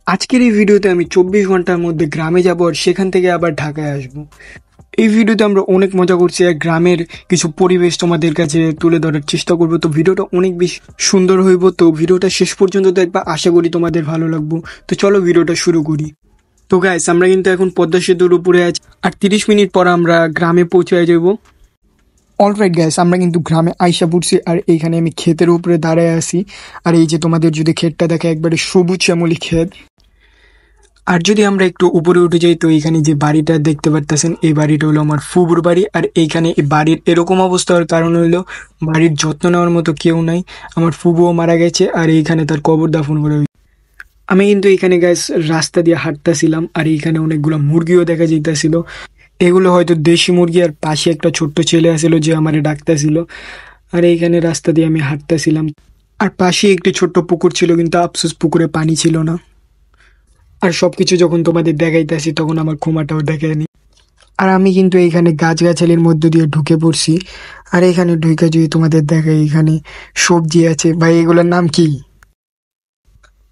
আজকের এই ভিডিওতে আমি 24 ঘন্টার মধ্যে গ্রামে যাব আর সেখান থেকে আবার ঢাকায় আসব। এই ভিডিওতে আমরা অনেক মজা করছি আর গ্রামের কিছু পরিবেশ তোমাদের কাছে তুলে ধরার চেষ্টা করব। তো ভিডিওটা অনেক বেশি সুন্দর হইব, তো ভিডিওটা শেষ পর্যন্ত দেখবা, আশা করি তোমাদের ভালো লাগবে। তো চলো ভিডিওটা শুরু করি। তো গাইস, আমরা কিন্তু এখন পদ্মা সেতুর উপরে আছি আর 30 মিনিট পর আমরা গ্রামে পৌঁছে যাব। অলরাইট গাইস, আমরা কিন্তু গ্রামে আইসা পড়ছি আর এইখানে আমি ক্ষেতের উপরে দাঁড়ায় আছি। আর এই যে তোমাদের যদি ক্ষেতটা দেখে, একবারে সবুজ শ্যামলি ক্ষেত। আর যদি আমরা একটু উপরে উঠে যাই, তো এইখানে যে বাড়িটা দেখতে পারতেছেন, এই বাড়িটা হলো আমার ফুবুর বাড়ি। আর এইখানে এই বাড়ির এরকম অবস্থা হওয়ার কারণ হলো বাড়ির যত্ন নেওয়ার মতো কেউ নাই। আমার ফুবুও মারা গেছে আর এইখানে তার কবর দাফন করে। আমি কিন্তু এখানে গাইস রাস্তা দিয়ে হাঁটতেছিলাম আর এইখানে অনেকগুলো মুরগিও দেখা যাইতেছিল। এগুলো হয়তো দেশি মুরগি। আর পাশে একটা ছোট্ট ছেলে আসছিল যে আমারে ডাকতেছিল। আর এইখানে রাস্তা দিয়ে আমি হাঁটতেছিলাম আর পাশে একটি ছোট্ট পুকুর ছিল, কিন্তু আফসোস পুকুরে পানি ছিল না। আর সবকিছু যখন তোমাদের দেখাইতেছি তখন আমার ক্ষমাটাও দেখায়নি। আর আমি কিন্তু এইখানে গাছগাছালির মধ্য দিয়ে ঢুকে পড়ছি। আর এখানে ঢুকে যদি তোমাদের দেখাই, এখানে সবজি আছে। ভাই, এগুলোর নাম কি?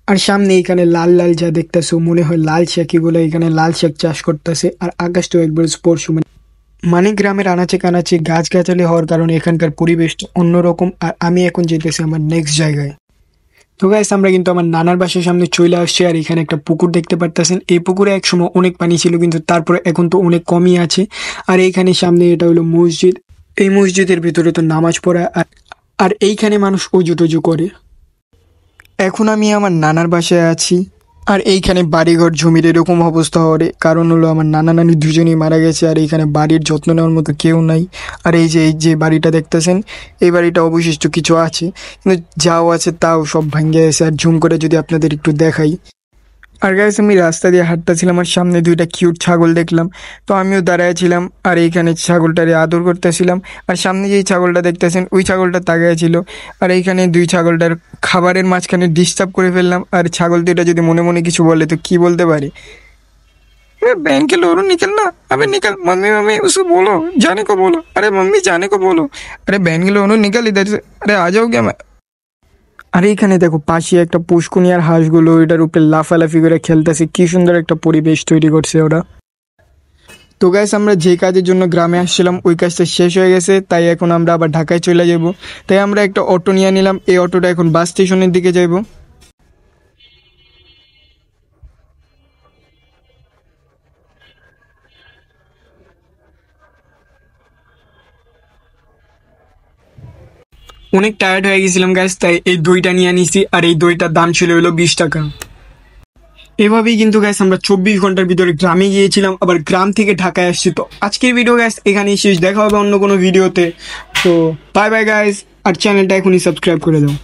আর সামনে এখানে লাল লাল যা দেখতেছো, মনে হয় লাল শাক। এগুলো এখানে লাল শাক চাষ করতেছে। আর আকাশটাও একবার স্পর্শ, মানে গ্রামের আনাচে কানাচে গাছগাছালি হওয়ার কারণে এখানকার পরিবেশটা অন্যরকম। আর আমি এখন যেতেছি আমার নেক্সট জায়গায়। তো গাইস, আমরা কিন্তু আমার নানার বাসার সামনে চলে আসছি আর এখানে একটা পুকুর দেখতে পারতেছেন। এই পুকুরে একসময় অনেক পানি ছিল, কিন্তু তারপরে এখন তো অনেক কমই আছে। আর এইখানে সামনে এটা হলো মসজিদ। এই মসজিদের ভিতরে তো নামাজ পড়া আর এইখানে মানুষ অজু টজু করে। এখন আমি আমার নানার বাসায় আছি। আর এইখানে বাড়িঘর জমির এরকম অবস্থা হওয়ার কারণ হলো আমার নানা নানি দুজনেই মারা গেছে আর এইখানে বাড়ির যত্ন নেওয়ার মতো কেউ নাই। আর এই যে বাড়িটা দেখতেছেন, এই বাড়িটা অবশিষ্ট কিছু আছে, কিন্তু যাও আছে তাও সব ভাঙ্গে গেছে। আর জুম করে যদি আপনাদের একটু দেখাই। আর গাইস, আমি রাস্তা দিয়ে হাঁটতেছিলাম আর সামনে দুইটা কিউট ছাগল দেখলাম। তো আমিও দাঁড়াইছিলাম আর এইখানে ছাগলটারে আদর করতেছিলাম। আর সামনে যেই ছাগলটা দেখতেছেন, ওই ছাগলটা তাকাইছিল। আর এইখানে দুই ছাগলটার খাবারের মাঝখানে ডিস্টার্ব করে ফেললাম। আর ছাগল দুইটা যদি মনে মনে কিছু বলে তো কি বলতে পারে? बैंक के लोन निकल ना। अबे निकल, मम्मी मम्मी उसको बोलो, जाने को बोलो। अरे मम्मी जाने को बोलो। अरे बैंक के लोन निकल इधर से। अरे आ जाओ क्या मैं। আর এইখানে দেখো পাশে একটা পুষ্কুনি আর হাঁসগুলো এটার উপরে লাফালাফি করে খেলতেছে। কি সুন্দর একটা পরিবেশ তৈরি করছে ওরা। তো গাইস, আমরা যে কাজের জন্য গ্রামে আসছিলাম ওই কাজটা শেষ হয়ে গেছে, তাই এখন আমরা আবার ঢাকায় চলে যাব। তাই আমরা একটা অটো নিয়ে নিলাম। এই অটোটা এখন বাস স্টেশনের দিকে যাব। অনেক টায়ার্ড হয়ে গেছিলাম গাইস, তাই এই দইটা নিয়ে নিছি। আর এই দইটার দাম ছিল হলো 20 টাকা। এভাবেই কিন্তু গাইস আমরা 24 ঘন্টার ভিতরে গ্রামে গিয়েছিলাম, আবার গ্রাম থেকে ঢাকায় আসছি। তো আজকের ভিডিও গাইস এখানেই শেষ, দেখা হবে অন্য কোনো ভিডিওতে। তো বাই বাই গাইস, আর চ্যানেলটা এখনই সাবস্ক্রাইব করে দাও।